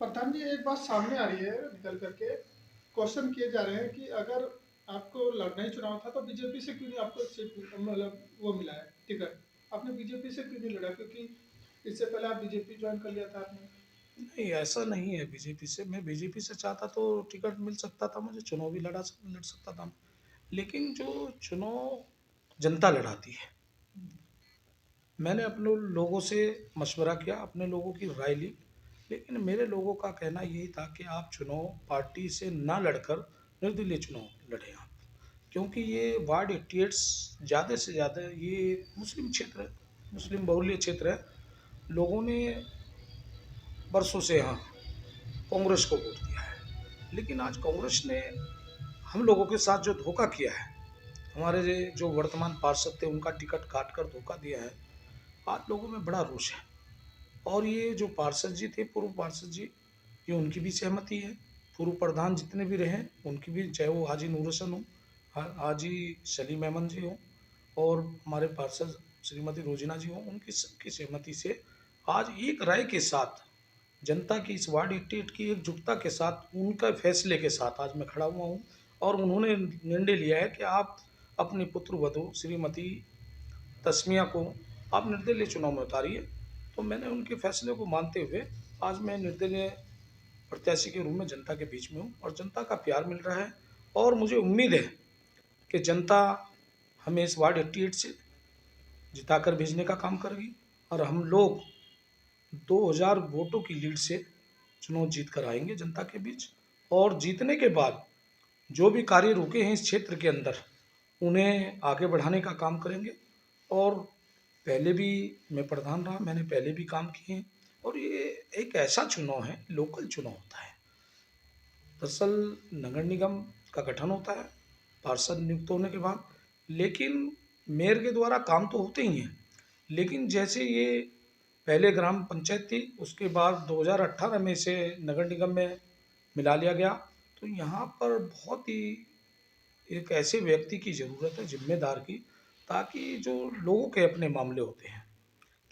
प्रधान जी, एक बात सामने आ रही है निकल करके। क्वेश्चन किए जा रहे हैं कि अगर आपको लड़ना ही चुनाव था तो बीजेपी से क्यों नहीं आपको सीट मतलब वो मिला है टिकट। आपने बीजेपी से क्यों नहीं लड़ा, क्योंकि इससे पहले आप बीजेपी ज्वाइन कर लिया था आपने। नहीं, ऐसा नहीं है बीजेपी से। मैं बीजेपी से चाहता तो टिकट मिल सकता था, मुझे चुनाव भी लड़ सकता था। लेकिन जो चुनाव जनता लड़ाती है, मैंने अपने लोगों से मशवरा किया, अपने लोगों की राय ली। लेकिन मेरे लोगों का कहना यही था कि आप चुनाव पार्टी से ना लड़कर निर्दलीय चुनाव लड़ें आप, क्योंकि ये वार्ड 88 ज़्यादा से ज़्यादा ये मुस्लिम क्षेत्र है, मुस्लिम बहुल्य क्षेत्र है। लोगों ने बरसों से यहाँ कांग्रेस को वोट दिया है, लेकिन आज कांग्रेस ने हम लोगों के साथ जो धोखा किया है, हमारे जो वर्तमान पार्षद थे उनका टिकट काट कर धोखा दिया है। आज लोगों में बड़ा रोष है। और ये जो पार्षद जी थे, पूर्व पार्षद जी, ये उनकी भी सहमति है। पूर्व प्रधान जितने भी रहे उनकी भी, चाहे वो हाजी नूर हसन हो, हाजी सलीम अहमद जी हो, और हमारे पार्षद श्रीमती रोजिना जी हो, उनकी सबकी सहमति से आज एक राय के साथ, जनता की इस वार्ड 88 की एकजुटता के साथ, उनका फैसले के साथ आज मैं खड़ा हुआ हूँ। और उन्होंने निर्णय लिया है कि आप अपनी पुत्र वधू श्रीमती तस्मिया को आप निर्दलीय चुनाव में उतारिए। तो मैंने उनके फैसले को मानते हुए आज मैं निर्दलीय प्रत्याशी के रूप में जनता के बीच में हूँ, और जनता का प्यार मिल रहा है। और मुझे उम्मीद है कि जनता हमें इस वार्ड 88 से जिताकर भेजने का काम करेगी, और हम लोग 2000 वोटों की लीड से चुनाव जीत कर आएंगे जनता के बीच। और जीतने के बाद जो भी कार्य रुके हैं इस क्षेत्र के अंदर, उन्हें आगे बढ़ाने का काम करेंगे। और पहले भी मैं प्रधान रहा, मैंने पहले भी काम किए हैं। और ये एक ऐसा चुनाव है, लोकल चुनाव होता है। दरअसल नगर निगम का गठन होता है पार्षद नियुक्त होने के बाद, लेकिन मेयर के द्वारा काम तो होते ही हैं। लेकिन जैसे ये पहले ग्राम पंचायत थी, उसके बाद 2018 में इसे नगर निगम में मिला लिया गया। तो यहाँ पर बहुत ही एक ऐसे व्यक्ति की ज़रूरत है, जिम्मेदार की, ताकि जो लोगों के अपने मामले होते हैं,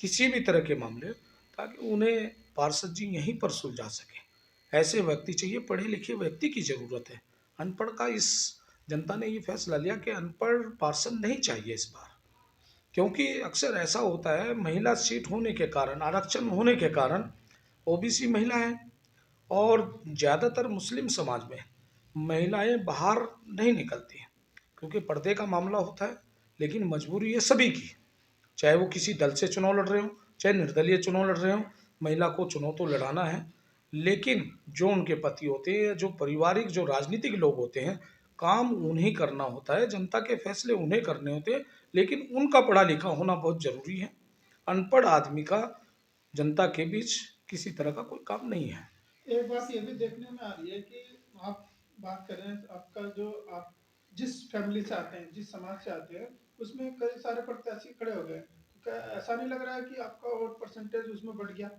किसी भी तरह के मामले, ताकि उन्हें पार्षद जी यहीं पर सुलझा सकें। ऐसे व्यक्ति चाहिए, पढ़े लिखे व्यक्ति की ज़रूरत है। अनपढ़ का इस जनता ने ये फैसला लिया कि अनपढ़ पार्षद नहीं चाहिए इस बार। क्योंकि अक्सर ऐसा होता है, महिला सीट होने के कारण, आरक्षण होने के कारण, ओबीसी महिला है, और ज़्यादातर मुस्लिम समाज में महिलाएं बाहर नहीं निकलती हैं, क्योंकि पर्दे का मामला होता है। लेकिन मजबूरी है सभी की, चाहे वो किसी दल से चुनाव लड़ रहे हो, चाहे निर्दलीय चुनाव लड़ रहे हो, महिला को चुनाव तो लड़ाना है। लेकिन जो उनके पति होते हैं, जो पारिवारिक, जो राजनीतिक लोग होते हैं, काम उन्हें करना होता है, जनता के फैसले उन्हें करने होते हैं। लेकिन उनका पढ़ा लिखा होना बहुत ज़रूरी है। अनपढ़ आदमी का जनता के बीच किसी तरह का कोई काम नहीं है। एक बात ये भी देखने में आ रही है कि आप बात करें, आपका जो आप जिस फैमिली से आते हैं, जिस समाज से आते हैं, उसमें कई सारे प्रत्याशी खड़े हो गए। तो क्या ऐसा नहीं लग रहा है कि आपका वोट परसेंटेज उसमें बढ़ गया।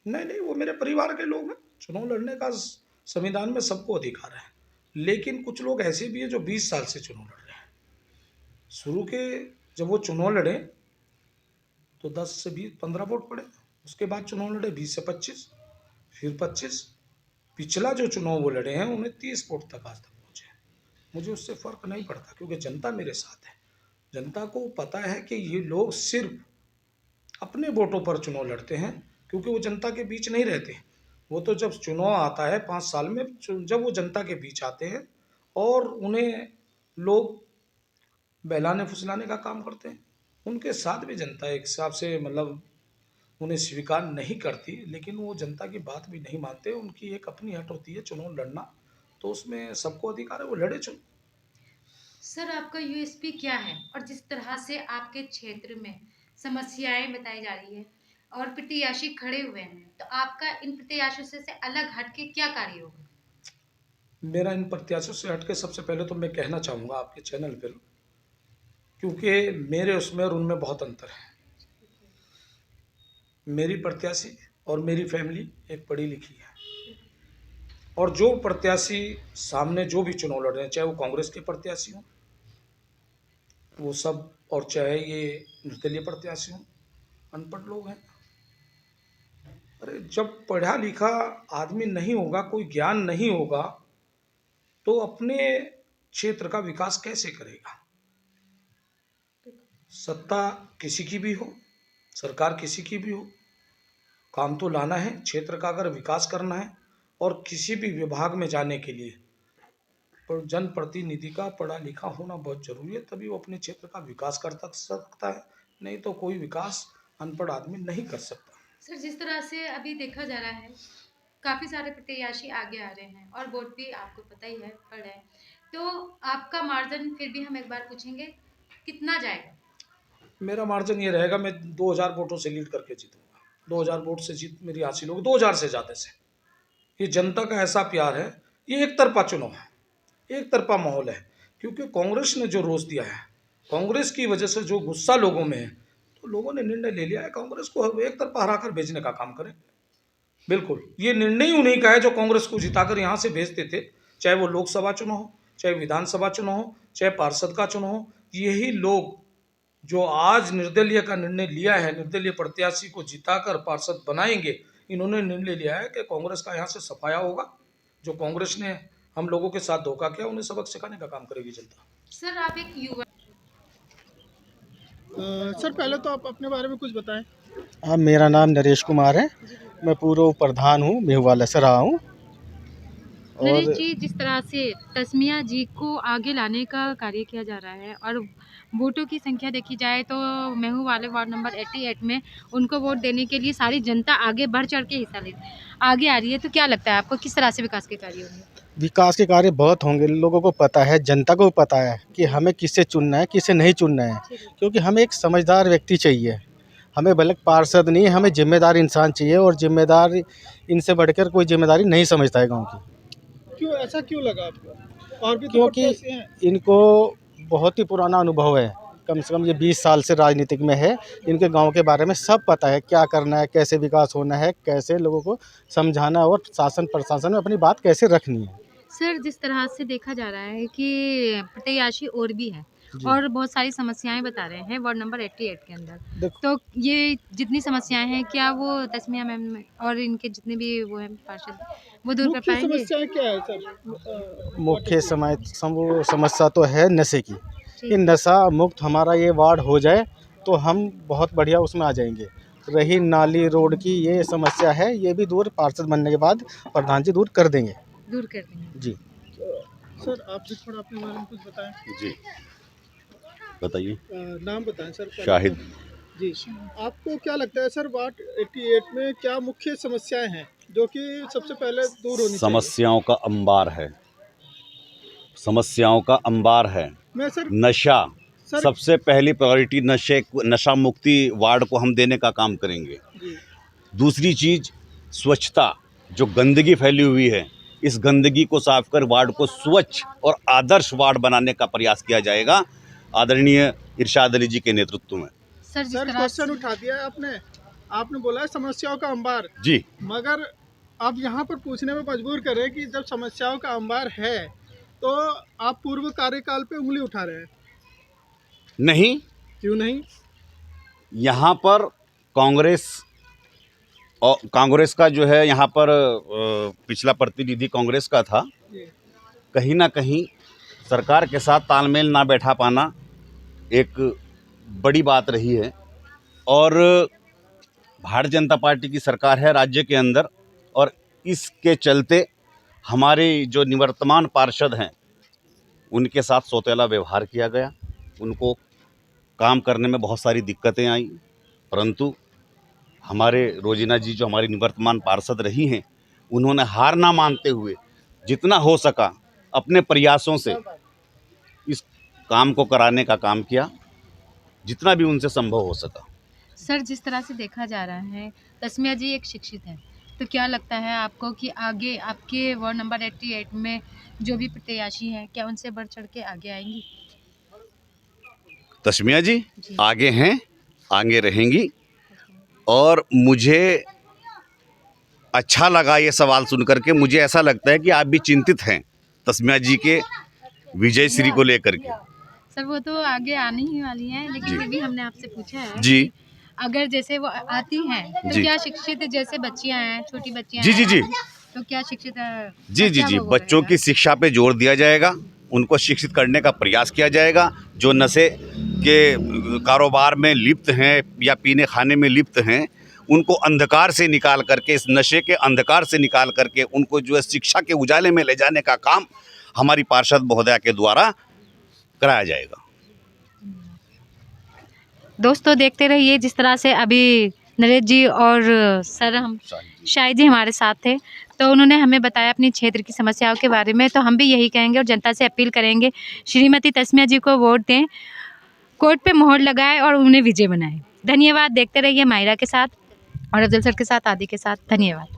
नहीं नहीं, वो मेरे परिवार के लोग हैं। चुनाव लड़ने का संविधान में सबको अधिकार है। लेकिन कुछ लोग ऐसे भी हैं जो 20 साल से चुनाव लड़ रहे हैं। शुरू के जब वो चुनाव लड़े तो 10 से 20 15 वोट पड़े। उसके बाद चुनाव लड़े 20 से 25, फिर 25। पिछला जो चुनाव वो लड़े हैं उन्हें 30 वोट तक आज तक पहुंचे हैं। मुझे उससे फर्क नहीं पड़ता, क्योंकि जनता मेरे साथ है। जनता को पता है कि ये लोग सिर्फ अपने वोटों पर चुनाव लड़ते हैं, क्योंकि वो जनता के बीच नहीं रहते। वो तो जब चुनाव आता है 5 साल में, जब वो जनता के बीच आते हैं, और उन्हें लोग बहलाने फुसलाने का काम करते हैं। उनके साथ भी जनता एक हिसाब से मतलब उन्हें स्वीकार नहीं करती, लेकिन वो जनता की बात भी नहीं मानते। उनकी एक अपनी हट होती है चुनाव लड़ना, तो उसमें सबको अधिकार है, वो लड़े चुनाव। सर, आपका यूएसपी क्या है? और जिस तरह से आपके क्षेत्र में समस्याएं बताई जा रही है और प्रत्याशी खड़े हुए हैं, तो आपका इन प्रत्याशियों से अलग हट के क्या कार्य होगा? मेरा इन प्रत्याशियों से हटके सबसे पहले तो मैं कहना चाहूँगा आपके चैनल पर, क्योंकि मेरे उसमें और उनमें बहुत अंतर है। मेरी प्रत्याशी और मेरी फैमिली एक पढ़ी लिखी है। और जो प्रत्याशी सामने जो भी चुनाव लड़ रहे हैं, चाहे वो कांग्रेस के प्रत्याशी हों, वो सब, और चाहे ये निर्दलीय प्रत्याशी हों, अनपढ़ लोग हैं। अरे जब पढ़ा लिखा आदमी नहीं होगा, कोई ज्ञान नहीं होगा, तो अपने क्षेत्र का विकास कैसे करेगा? सत्ता किसी की भी हो, सरकार किसी की भी हो, काम तो लाना है, क्षेत्र का अगर विकास करना है और किसी भी विभाग में जाने के लिए पर जनप्रतिनिधि का पढ़ा लिखा होना बहुत जरूरी है, तभी वो अपने क्षेत्र का विकास कर सकता है, नहीं तो कोई विकास अनपढ़ आदमी नहीं कर सकता। सर जिस तरह से अभी देखा जा रहा है, काफी सारे प्रत्याशी आगे आ रहे हैं और वोट भी आपको पता ही है पड़ रहे हैं, तो आपका मार्जिन फिर भी हम एक बार पूछेंगे कितना जाएगा? मेरा मार्जिन ये रहेगा, मैं 2000 वोटों से लीड करके जीतूंगा। 2000 वोट से जीत मेरी हासिल होगी, 2000 से ज़्यादा से। ये जनता का ऐसा प्यार है, ये एक तरफा चुनाव है, एक तरफा माहौल है, क्योंकि कांग्रेस ने जो रोष दिया है, कांग्रेस की वजह से जो गुस्सा लोगों में है, तो लोगों ने निर्णय ले लिया है कांग्रेस को एक तरफा हरा कर भेजने का काम करें। बिल्कुल, ये निर्णय ही उन्हीं का है जो कांग्रेस को जिताकर यहाँ से भेजते थे, चाहे वो लोकसभा चुनाव हो, चाहे विधानसभा चुनाव हो, चाहे पार्षद का चुनाव हो। यही लोग जो आज निर्दलीय का निर्णय लिया है, निर्दलीय प्रत्याशी को जिताकर पार्षद बनाएंगे, इन्होंने निर्णय लिया है कि कांग्रेस का यहाँ से सफाया होगा। जो कांग्रेस ने हम लोगों के साथ धोखा किया, उन्हें सबक सिखाने का काम करेगी जनता। सर आप एक युवा सर पहले तो आप अपने बारे में कुछ बताएं। हाँ, मेरा नाम नरेश कुमार है। मैं पूर्व प्रधान हूँ, मेहुवाला से रहा हूँ। नरेश और जी, जिस तरह से तस्मिया जी को आगे लाने का कार्य किया जा रहा है और वोटों की संख्या देखी जाए तो महू वाले वार्ड नंबर 88 में उनको वोट देने के लिए सारी जनता आगे बढ़ चढ़ के हिस्सा ले आगे आ रही है, तो क्या लगता है आपको किस तरह से विकास के कार्य होंगे? विकास के कार्य बहुत होंगे। लोगों को पता है, जनता को पता है कि हमें किससे चुनना है, किससे नहीं चुनना है, क्योंकि हमें एक समझदार व्यक्ति चाहिए। हमें भले पार्षद नहीं, हमें जिम्मेदार इंसान चाहिए, और जिम्मेदार इनसे बढ़कर कोई जिम्मेदारी नहीं समझता है गाँव की। क्यों ऐसा क्यों लगा आपको? और भी तो क्योंकि प्रत्याशी हैं। इनको बहुत ही पुराना अनुभव है, कम से कम ये 20 साल से राजनीतिक में है। इनके गांव के बारे में सब पता है, क्या करना है, कैसे विकास होना है, कैसे लोगों को समझाना है और शासन प्रशासन में अपनी बात कैसे रखनी है। सर जिस तरह से देखा जा रहा है कि प्रत्याशी और भी हैं जी। और बहुत सारी समस्याएं बता रहे हैं वार्ड नंबर 88 के अंदर, देखो, तो ये जितनी समस्याएं हैं क्या वो तस्मिया मैम और इनके जितने भी वो हैं पार्षद वो दूर कर मुख्य पाएंगे? समस्या क्या है सर? मुख्य समस्या तो है नशे की। जी। ये नशा मुक्त हमारा ये वार्ड हो जाए तो हम बहुत बढ़िया उसमें आ जाएंगे। रही नाली रोड की ये समस्या है, ये भी दूर पार्षद बनने के बाद प्रधान जी दूर कर देंगे। दूर कर देंगे। जी। सर आप भी थोड़ा अपने बारे में कुछ बताएं। जी बताइए। नाम बताएं सर पहले। शाहिद। जी, आपको क्या लगता है सर वार्ड 88 में क्या मुख्य समस्याएं हैं जो कि सबसे पहले दूर होनी चाहिए? समस्याओं का अंबार है, समस्याओं का अंबार है। मैं सर नशा सर सबसे पहली प्रायोरिटी, नशा मुक्ति वार्ड को हम देने का काम करेंगे। जी, दूसरी चीज़ स्वच्छता, जो गंदगी फैली हुई है, इस गंदगी को साफ कर वार्ड को स्वच्छ और आदर्श वार्ड बनाने का प्रयास किया जाएगा आदरणीय इरशाद अली जी के नेतृत्व में। सर जिस सर तरह क्वेश्चन से उठा दिया है आपने बोला है समस्याओं का अंबार, जी, मगर आप यहाँ पर पूछने में मजबूर करें कि जब समस्याओं का अंबार है तो आप पूर्व कार्यकाल पे उंगली उठा रहे हैं, नहीं, क्यों नहीं? यहाँ पर कांग्रेस का जो है, यहाँ पर पिछला प्रतिनिधि कांग्रेस का था। जी, कहीं ना कहीं सरकार के साथ तालमेल ना बैठा पाना एक बड़ी बात रही है, और भारतीय जनता पार्टी की सरकार है राज्य के अंदर, और इसके चलते हमारे जो निवर्तमान पार्षद हैं उनके साथ सौतेला व्यवहार किया गया। उनको काम करने में बहुत सारी दिक्कतें आई, परंतु हमारे रोजीना जी जो हमारी निवर्तमान पार्षद रही हैं, उन्होंने हार ना मानते हुए जितना हो सका अपने प्रयासों से इस काम को कराने का काम किया, जितना भी उनसे संभव हो सका। सर जिस तरह से देखा जा रहा है तस्मिया जी एक शिक्षित है, तो क्या लगता है आपको कि आगे आपके वार्ड नंबर 88 में जो भी प्रत्याशी हैं क्या उनसे बढ़ चढ़ के आगे आएंगी? तस्मिया जी जी। आगे हैं, आगे रहेंगी, और मुझे अच्छा लगा ये सवाल सुन करके। मुझे ऐसा लगता है कि आप भी चिंतित हैं तस्मिया जी के विजय श्री को लेकर के। सर वो तो आगे आने ही वाली हैं, लेकिन जी। फिर भी हमने आपसे पूछा है जी। कि अगर जैसे वो आती हैं तो जी। क्या शिक्षित, जैसे बच्चियां हैं, छोटी बच्चियां जी जी हैं, जी तो क्या शिक्षित जी जी अच्छा जी वो बच्चों रहेगा? की शिक्षा पे जोर दिया जाएगा, उनको शिक्षित करने का प्रयास किया जाएगा। जो नशे के कारोबार में लिप्त हैं या पीने खाने में लिप्त हैं, उनको अंधकार से निकाल करके, इस नशे के अंधकार से निकाल करके उनको जो है शिक्षा के उजाले में ले जाने का काम हमारी पार्षद महोदया के द्वारा कराया जाएगा। दोस्तों देखते रहिए जिस तरह से अभी नरेश जी और सर हम शाहिद जी हमारे साथ थे, तो उन्होंने हमें बताया अपनी क्षेत्र की समस्याओं के बारे में। तो हम भी यही कहेंगे और जनता से अपील करेंगे, श्रीमती तस्मिया जी को वोट दें, कोर्ट पे मोहर लगाएं और उन्हें विजय बनाएं। धन्यवाद। देखते रहिए मायरा के साथ और अफजल सर के साथ, आदि के साथ। धन्यवाद।